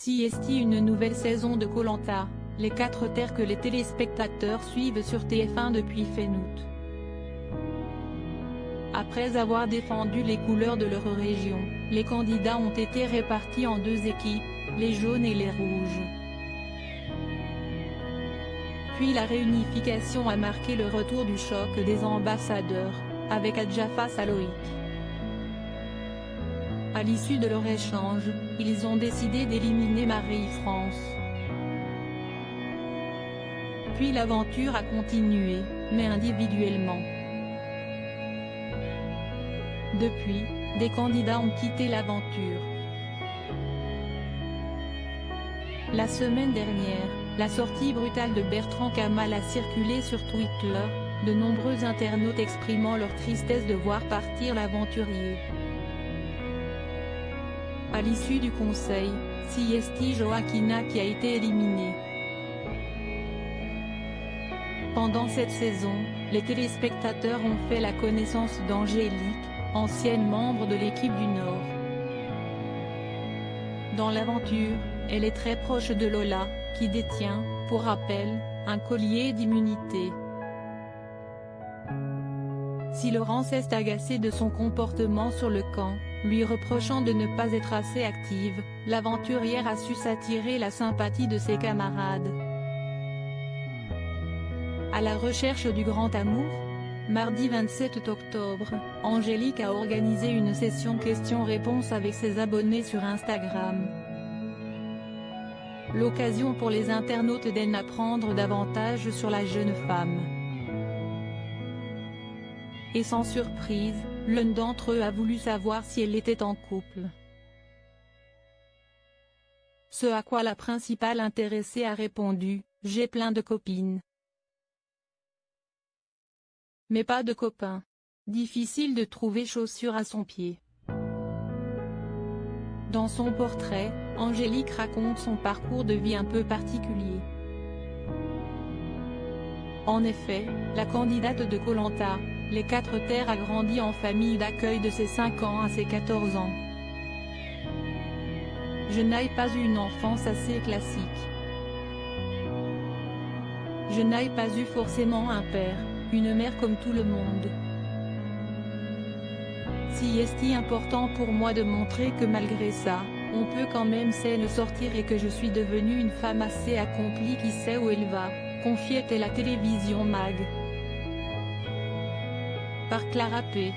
CST une nouvelle saison de Koh-Lanta, les 4 terres que les téléspectateurs suivent sur TF1 depuis fin août. Après avoir défendu les couleurs de leur région, les candidats ont été répartis en 2 équipes, les jaunes et les rouges. Puis la réunification a marqué le retour du choc des ambassadeurs, avec Adja face à Loïc. À l'issue de leur échange, ils ont décidé d'éliminer Marie-France. Puis l'aventure a continué, mais individuellement. Depuis, des candidats ont quitté l'aventure. La semaine dernière, la sortie brutale de Bertrand Kamal a circulé sur Twitter, de nombreux internautes exprimant leur tristesse de voir partir l'aventurier. À l'issue du conseil, CST Joaquina qui a été éliminée. Pendant cette saison, les téléspectateurs ont fait la connaissance d'Angélique, ancienne membre de l'équipe du Nord. Dans l'aventure, elle est très proche de Lola, qui détient, pour rappel, un collier d'immunité. Si Laurence est agacée de son comportement sur le camp, lui reprochant de ne pas être assez active, l'aventurière a su s'attirer la sympathie de ses camarades. À la recherche du grand amour? Mardi 27 octobre, Angélique a organisé une session questions-réponses avec ses abonnés sur Instagram. L'occasion pour les internautes d'en apprendre davantage sur la jeune femme. Et sans surprise, l'un d'entre eux a voulu savoir si elle était en couple. Ce à quoi la principale intéressée a répondu: « J'ai plein de copines. Mais pas de copains. » Difficile de trouver chaussures à son pied. Dans son portrait, Angélique raconte son parcours de vie un peu particulier. En effet, la candidate de Koh-Lanta, les 4 terres a grandi en famille d'accueil de ses 5 ans à ses 14 ans. Je n'ai pas eu une enfance assez classique. Je n'ai pas eu forcément un père, une mère comme tout le monde. Si est important pour moi de montrer que malgré ça, on peut quand même s'en sortir et que je suis devenue une femme assez accomplie qui sait où elle va, confiait-elle à Télévision Mag. Par Clara P.